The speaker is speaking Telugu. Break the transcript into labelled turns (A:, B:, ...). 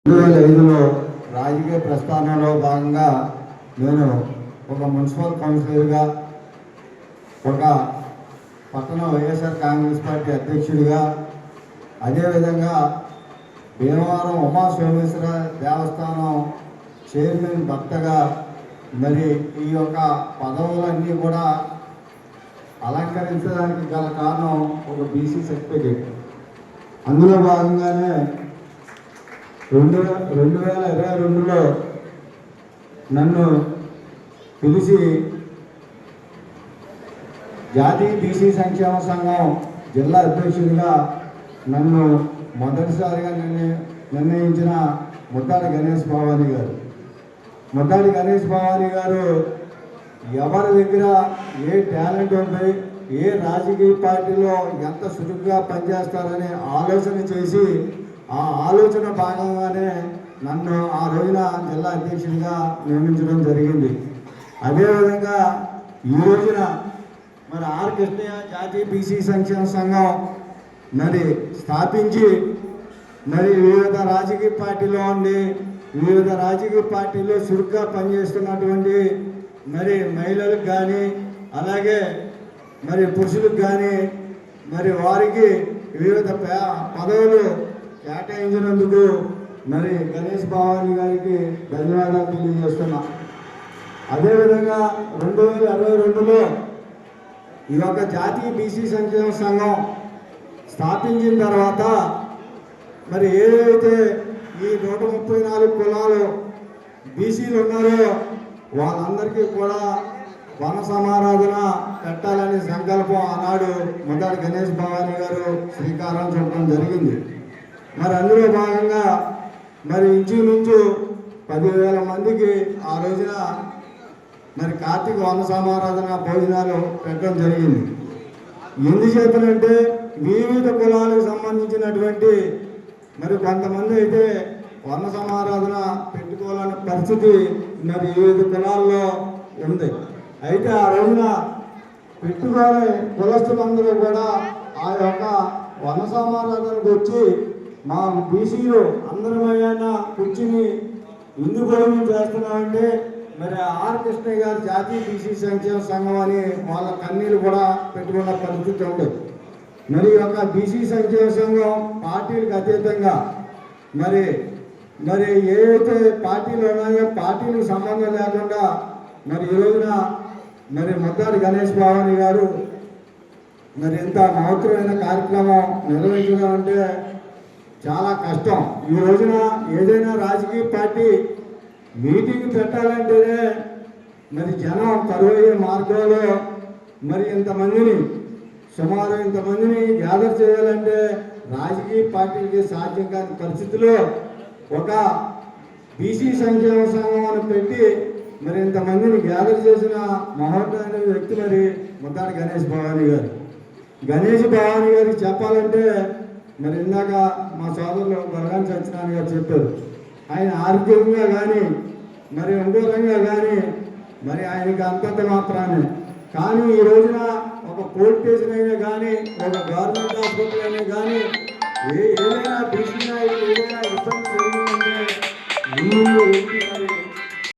A: 2005లో రాజకీయ ప్రస్థానంలో భాగంగా నేను ఒక మున్సిపల్ కౌన్సిలర్గా, ఒక పట్టణ వైఎస్ఆర్ కాంగ్రెస్ పార్టీ అధ్యక్షుడిగా, అదేవిధంగా భీమవరం ఉమా సోమేశ్వర దేవస్థానం చైర్మన్ భర్తగా మరి ఈ యొక్క పదవులన్నీ కూడా అలంకరించడానికి గల కారణం ఒక బీసీ సర్టిఫికేట్. అందులో భాగంగానే 2022లో నన్ను పిలిచి జాతీయ బీసీ సంక్షేమ సంఘం జిల్లా అధ్యక్షుడిగా నన్ను మొదటిసారిగా నిర్ణయించిన ముద్దాడి గణేష్ భవానీ గారు. ముద్దాడి గణేష్ భవానీ గారు ఎవరి దగ్గర ఏ టాలెంట్ ఉంది, ఏ రాజకీయ పార్టీలో ఎంత చురుగ్గా పనిచేస్తారని ఆలోచన చేసి ఆ ఆలోచన భాగంగానే నన్ను ఆ రోజున జిల్లా అధ్యక్షుడిగా నియమించడం జరిగింది. అదేవిధంగా ఈ రోజున మరి ఆర్ కృష్ణయ్య జాతీయ బీసీ సంక్షేమ సంఘం మరి స్థాపించి మరి వివిధ రాజకీయ పార్టీలో ఉండి వివిధ రాజకీయ పార్టీలో చురుగ్గా పనిచేస్తున్నటువంటి మరి మహిళలకు కానీ అలాగే మరి పురుషులకు కానీ మరి వారికి వివిధ పదవులు కేటాయించినందుకు మరి గణేష్ భవానీ గారికి ధన్యవాదాలు తెలియజేస్తున్నా. అదేవిధంగా 2022లో ఈ యొక్క జాతీయ బీసీ సంక్షేమ సంఘం స్థాపించిన తర్వాత మరి ఏదైతే ఈ 134 కులాలు బీసీలు ఉన్నారో వాళ్ళందరికీ కూడా వన సమారాధన పెట్టాలనే సంకల్పం ఆనాడు ముద్దాడి గణేష్ భవానీ గారు శ్రీకారం చుట్టడం జరిగింది. మరి అందులో భాగంగా మరి ఇంచుమించు 10,000 మందికి ఆ రోజున మరి కార్తీక వన సమారాధన భోజనాలు పెట్టడం జరిగింది. ఎందుచేతనంటే వివిధ కులాలకు సంబంధించినటువంటి మరి కొంతమంది అయితే వన సమారాధన పెట్టుకోవాలనే పరిస్థితి మరి వివిధ కులాల్లో ఉంది. అయితే ఆ రోజున పెట్టుకోని కులస్తులందరూ కూడా ఆ యొక్క వన సమారాధనకు వచ్చి మా బీసీలు అందరమైనా కూర్చుని ఎందుకు భోజనం చేస్తున్నామంటే మరి ఆర్ కృష్ణయ్య గారు జాతీయ బీసీ సంక్షేమ సంఘం అని వాళ్ళ కన్నీళ్ళు కూడా పెట్టుకున్న పరిస్థితి ఉంది. మరి యొక్క బీసీ సంక్షేమ సంఘం పార్టీలకు అతీతంగా మరి మరి ఏవైతే పార్టీలు ఉన్నాయో పార్టీలకు సంబంధం లేకుండా మరి ఈ రోజున మరి ముద్దాడి గణేష్ భవానీ గారు మరి ఇంత మహత్తరమైన కార్యక్రమం నిర్వహించడం అంటే చాలా కష్టం. ఈ రోజున ఏదైనా రాజకీయ పార్టీ మీటింగ్ పెట్టాలంటేనే మరి జనం కరువయ్యే మార్గంలో మరి సుమారు ఇంతమందిని గ్యాదర్ చేయాలంటే రాజకీయ పార్టీలకి సాధ్యం కాని పరిస్థితిలో ఒక బీసీ సంక్షేమ సంఘం అని పెట్టి మరి ఇంతమందిని గ్యాదర్ చేసిన మహోన్నతమైన వ్యక్తి మరి ముద్దాడి గణేష్ భవానీ గారు. గణేష్ భవానీ గారికి చెప్పాలంటే మరి ఇందాక మా సోదరులు బలగాన్ సత్యనారాయణ గారు చెప్పారు, ఆయన ఆరోగ్యంగా కానీ మరి ఇంకోరంగా కానీ మరి ఆయనకి అంతంత మాత్రాన్ని. కానీ ఈ రోజున ఒక పోలీస్ స్టేషన్ అయినా కానీ ఒక గవర్నమెంట్ హాస్పిటల్ అయినా కానీ ఏదైనా బీసీ ఏదైనా ఇబ్బంది జరిగిందంటే ముందు మరి